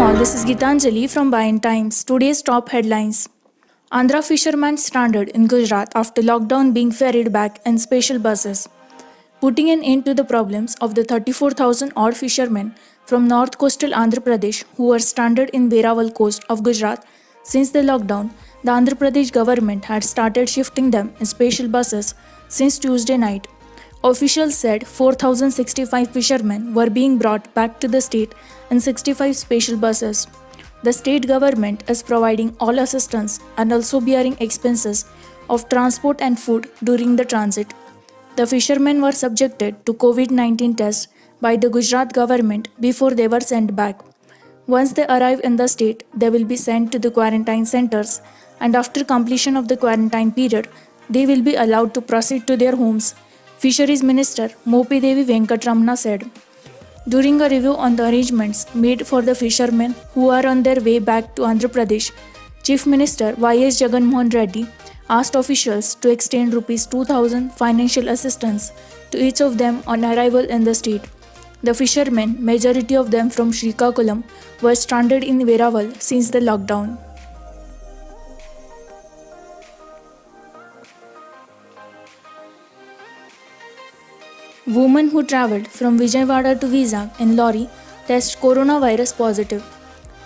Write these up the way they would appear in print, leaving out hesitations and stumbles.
all, this is Gitanjali from Bayan Times. Today's top headlines. Andhra fisherman stranded in Gujarat after lockdown being ferried back in special buses. Putting an end to the problems of the 34,000 odd fishermen from north coastal Andhra Pradesh who were stranded in Veraval coast of Gujarat since the lockdown, the Andhra Pradesh government had started shifting them in special buses since Tuesday night. Officials said 4,065 fishermen were being brought back to the state in 65 special buses. The state government is providing all assistance and also bearing expenses of transport and food during the transit. The fishermen were subjected to COVID-19 tests by the Gujarat government before they were sent back. Once they arrive in the state, they will be sent to the quarantine centers, and after completion of the quarantine period, they will be allowed to proceed to their homes. Fisheries Minister Mopi Devi Venkatramana said. During a review on the arrangements made for the fishermen who are on their way back to Andhra Pradesh, Chief Minister Y.S. Jagan Mohan Reddy asked officials to extend Rs 2,000 financial assistance to each of them on arrival in the state. The fishermen, majority of them from Srikakulam, were stranded in Veraval since the lockdown. Woman who travelled from Vijayawada to Vizag in lorry test coronavirus positive.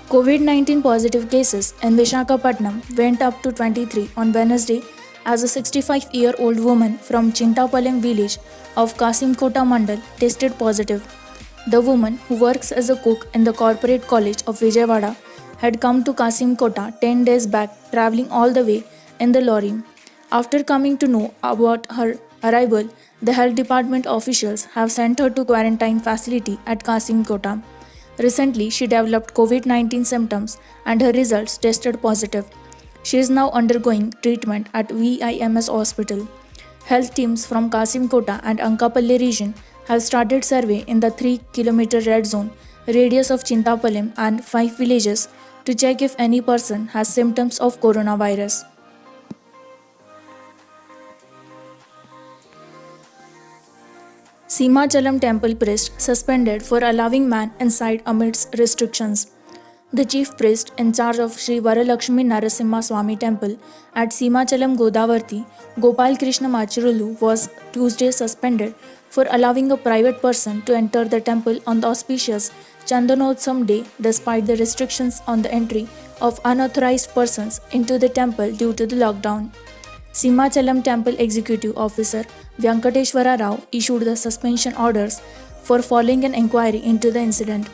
COVID-19 positive cases in Visakhapatnam went up to 23 on Wednesday as a 65-year-old woman from Chintapalem village of Kasimkota Mandal tested positive. The woman, who works as a cook in the corporate college of Vijayawada, had come to Kasimkota 10 days back, travelling all the way in the lorry. After coming to know about her arrival, the health department officials have sent her to quarantine facility at Kasimkota. Recently, she developed COVID-19 symptoms and her results tested positive. She is now undergoing treatment at VIMS hospital. Health teams from Kasimkota and Ankapalle region have started survey in the 3-kilometer red zone radius of Chintapalem and 5 villages to check if any person has symptoms of coronavirus. Simachalam temple priest suspended for allowing man inside amidst restrictions. The chief priest in charge of Sri Varalakshmi Narasimha Swami temple at Simachalam Godavarthi, Gopal Krishna Machirulu, was Tuesday suspended for allowing a private person to enter the temple on the auspicious Chandanotsam day despite the restrictions on the entry of unauthorized persons into the temple due to the lockdown. Simachalam Temple Executive Officer Venkateshwara Rao issued the suspension orders for following an inquiry into the incident.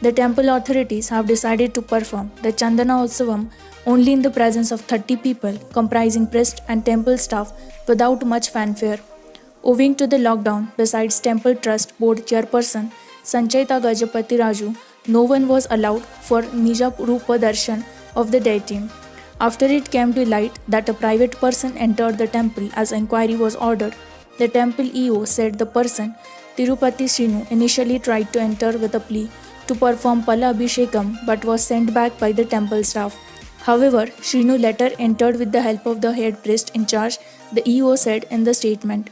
The temple authorities have decided to perform the Chandana Utsavam only in the presence of 30 people comprising priest and temple staff without much fanfare. Owing to the lockdown, besides Temple Trust Board Chairperson Sanchayita Gajapati Raju, no one was allowed for Nija Rupa Darshan of the deity. After it came to light that a private person entered the temple as inquiry was ordered, the temple EO said the person, Tirupati Srinu, initially tried to enter with a plea to perform Pala Abhishekam but was sent back by the temple staff. However, Srinu later entered with the help of the head priest in charge, the EO said in the statement.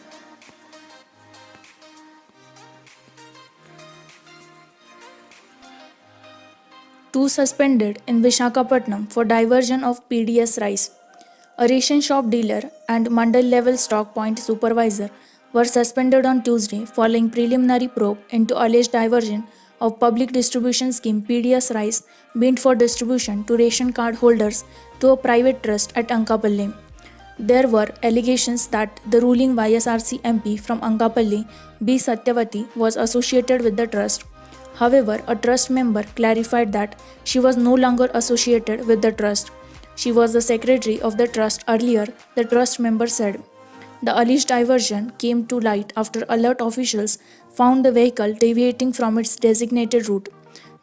Two suspended in Visakhapatnam for diversion of PDS rice. A ration shop dealer and Mandal level stock point supervisor were suspended on Tuesday following preliminary probe into alleged diversion of public distribution scheme PDS rice meant for distribution to ration card holders to a private trust at Ankapalle. There were allegations that the ruling YSRC MP from Ankapalle, B. Satyavati, was associated with the trust. However, a trust member clarified that she was no longer associated with the trust. She was the secretary of the trust earlier, the trust member said. The alleged diversion came to light after alert officials found the vehicle deviating from its designated route.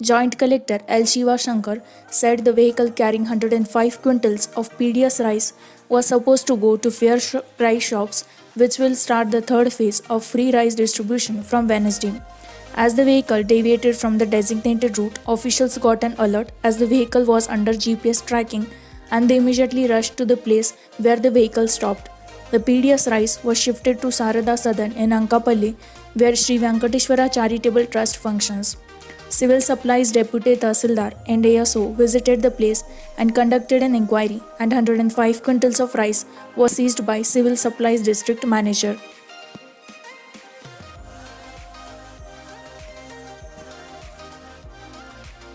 Joint Collector L. Shiva Shankar said the vehicle carrying 105 quintals of PDS rice was supposed to go to fair price shops, which will start the third phase of free rice distribution from Wednesday. As the vehicle deviated from the designated route, officials got an alert as the vehicle was under GPS tracking and they immediately rushed to the place where the vehicle stopped. The PDS rice was shifted to Sarada Sadan in Ankapalle, where Sri Venkateshwara Charitable Trust functions. Civil Supplies Deputy Tahsildar and ASO visited the place and conducted an inquiry, and 105 quintals of rice was seized by Civil Supplies District Manager.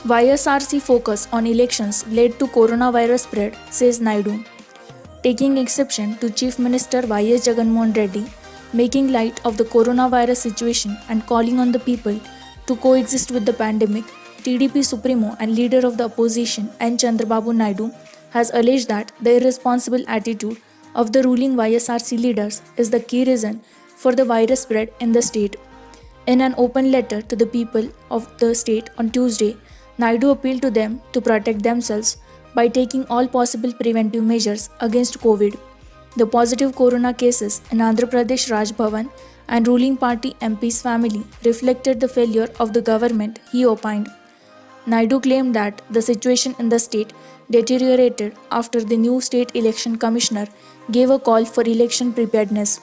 YSRC focus on elections led to coronavirus spread, says Naidu. Taking exception to Chief Minister Y.S. Jagannath Reddy making light of the coronavirus situation and calling on the people to coexist with the pandemic, TDP Supremo and leader of the opposition N. Chandrababu Naidu has alleged that the irresponsible attitude of the ruling YSRC leaders is the key reason for the virus spread in the state. In an open letter to the people of the state on Tuesday, Naidu appealed to them to protect themselves by taking all possible preventive measures against COVID. The positive corona cases in Andhra Pradesh Raj Bhavan and ruling party MP's family reflected the failure of the government, he opined. Naidu claimed that the situation in the state deteriorated after the new state election commissioner gave a call for election preparedness.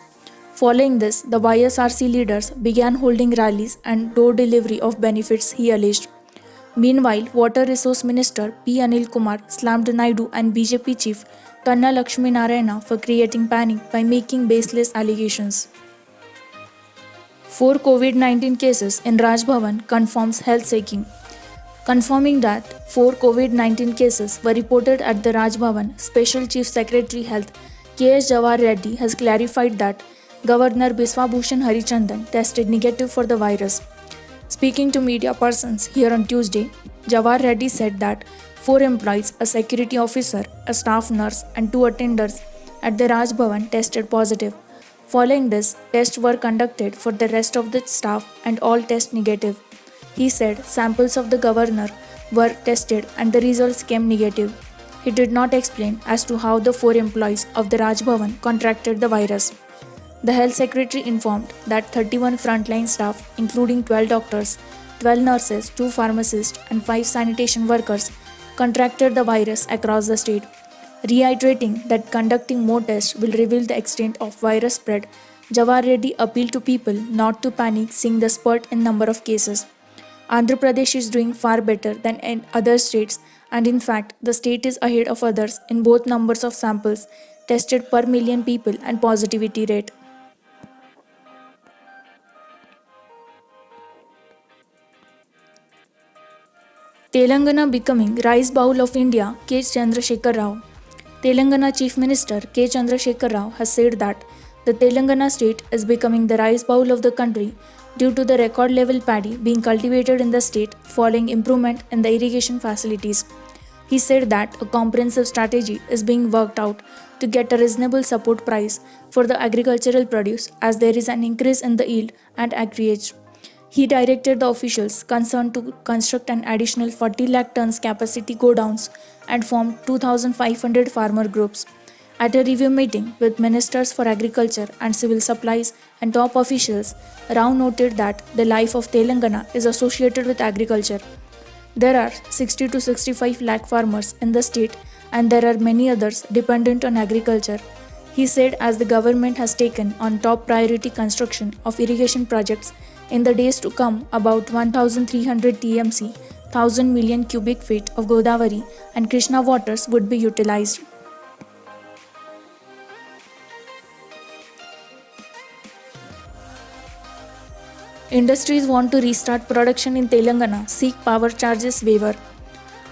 Following this, the YSRC leaders began holding rallies and door delivery of benefits, he alleged. Meanwhile, Water Resource Minister P. Anil Kumar slammed Naidu and BJP chief Kanna Lakshmi Narayana for creating panic by making baseless allegations. 4 COVID-19 cases in Raj Bhavan confirms health shaking. Confirming that 4 COVID-19 cases were reported at the Raj Bhavan, Special Chief Secretary Health K.S. Jawahar Reddy has clarified that Governor Biswa Bhushan Harichandan tested negative for the virus. Speaking to media persons here on Tuesday, Jawahar Reddy said that 4 employees, a security officer, a staff nurse and 2 attenders at the Raj Bhavan tested positive. Following this, tests were conducted for the rest of the staff and all test negative. He said samples of the governor were tested and the results came negative. He did not explain as to how the 4 employees of the Raj Bhavan contracted the virus. The health secretary informed that 31 frontline staff, including 12 doctors, 12 nurses, 2 pharmacists, and 5 sanitation workers, contracted the virus across the state. Reiterating that conducting more tests will reveal the extent of virus spread, Jawahar Reddy appealed to people not to panic seeing the spurt in number of cases. Andhra Pradesh is doing far better than in other states, and in fact, the state is ahead of others in both numbers of samples tested per million people and positivity rate. Telangana becoming rice bowl of India, K. Chandrasekhar Rao. Telangana Chief Minister K. Chandrasekhar Rao has said that the Telangana state is becoming the rice bowl of the country due to the record level paddy being cultivated in the state following improvement in the irrigation facilities. He said that a comprehensive strategy is being worked out to get a reasonable support price for the agricultural produce as there is an increase in the yield and acreage. He directed the officials concerned to construct an additional 40 lakh tons capacity godowns and form 2,500 farmer groups. At a review meeting with ministers for agriculture and civil supplies and top officials, Rao noted that the life of Telangana is associated with agriculture. There are 60 to 65 lakh farmers in the state and there are many others dependent on agriculture. He said as the government has taken on top priority construction of irrigation projects, in the days to come, about 1,300 TMC, 1,000 million cubic feet of Godavari and Krishna waters would be utilized. Industries want to restart production in Telangana, seek power charges waiver.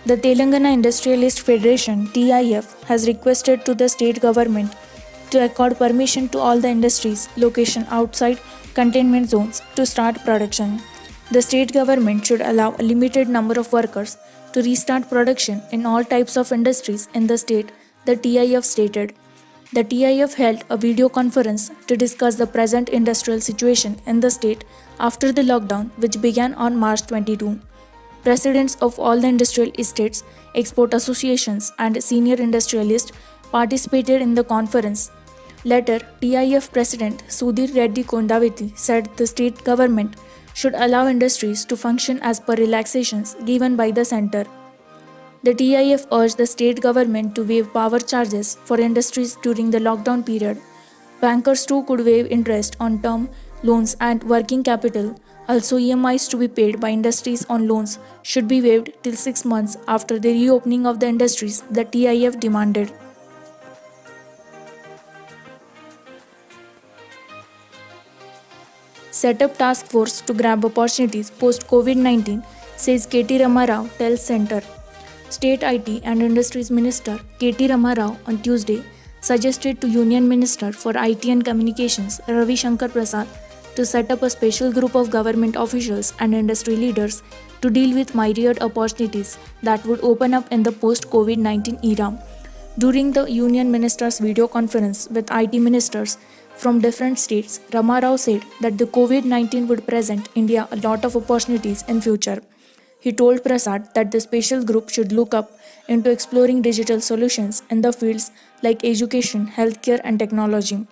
The Telangana Industrialist Federation (TIF) has requested to the state government to accord permission to all the industries location outside containment zones to start production. The state government should allow a limited number of workers to restart production in all types of industries in the state, the TIF stated. The TIF held a video conference to discuss the present industrial situation in the state after the lockdown, which began on March 22. Presidents of all the industrial estates, export associations, and senior industrialists participated in the conference. Later, TIF President Sudhir Reddy Kondaviti said the state government should allow industries to function as per relaxations given by the centre. The TIF urged the state government to waive power charges for industries during the lockdown period. Bankers too could waive interest on term loans and working capital Also, EMIs to be paid by industries on loans should be waived till 6 months after the reopening of the industries, the TIF demanded. Set up task force to grab opportunities post COVID-19, says KT Ramarao tells Center. State IT and Industries Minister KT Ramarao on Tuesday suggested to Union Minister for IT and Communications Ravi Shankar Prasad to set up a special group of government officials and industry leaders to deal with myriad opportunities that would open up in the post-COVID-19 era. During the Union Ministers' video conference with IT ministers from different states, Ramarao said that the COVID-19 would present India a lot of opportunities in future. He told Prasad that the special group should look up into exploring digital solutions in the fields like education, healthcare, and technology.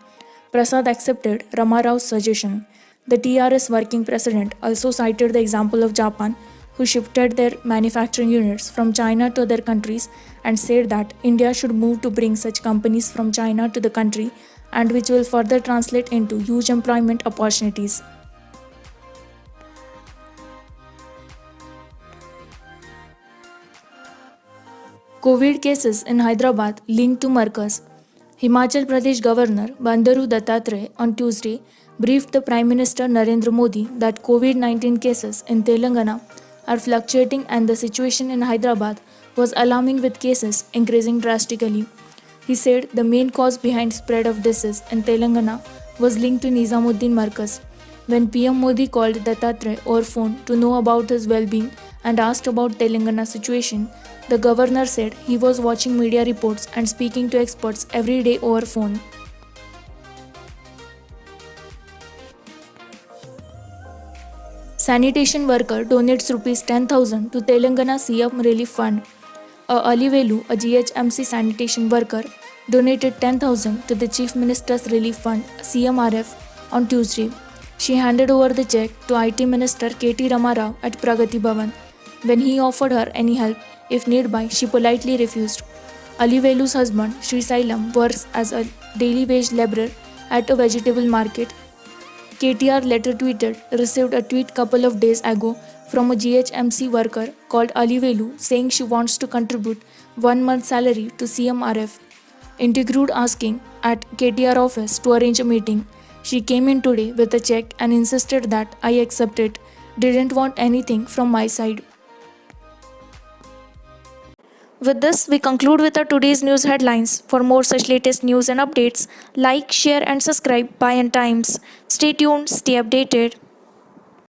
Prasad accepted Ramarao's suggestion. The TRS working president also cited the example of Japan, who shifted their manufacturing units from China to other countries and said that India should move to bring such companies from China to the country, and which will further translate into huge employment opportunities. COVID cases in Hyderabad linked to Markaz. Himachal Pradesh Governor Bandaru Dattatreya on Tuesday briefed the Prime Minister Narendra Modi that COVID-19 cases in Telangana are fluctuating and the situation in Hyderabad was alarming with cases increasing drastically. He said the main cause behind spread of disease in Telangana was linked to Nizamuddin Markaz. When PM Modi called Dattatreya over phone to know about his well-being and asked about Telangana's situation, the governor said he was watching media reports and speaking to experts every day over phone. Sanitation worker donates Rs 10,000 to Telangana CM Relief Fund. Alivelu, a GHMC sanitation worker, donated 10,000 to the Chief Minister's Relief Fund CMRF on Tuesday. She handed over the check to IT Minister KT Ramarao at Pragati Bhavan. When he offered her any help, if need by, she politely refused. Alivelu's husband, Sri Sailam, works as a daily wage laborer at a vegetable market. KTR later tweeted, received a tweet couple of days ago from a GHMC worker called Alivelu saying she wants to contribute 1 month's salary to CMRF. Interviewed asking at KTR office to arrange a meeting. She came in today with a check and insisted that I accept it. Didn't want anything from my side. With this, we conclude with our today's news headlines. For more such latest news and updates, like, share, and subscribe By and Times. Stay tuned, stay updated.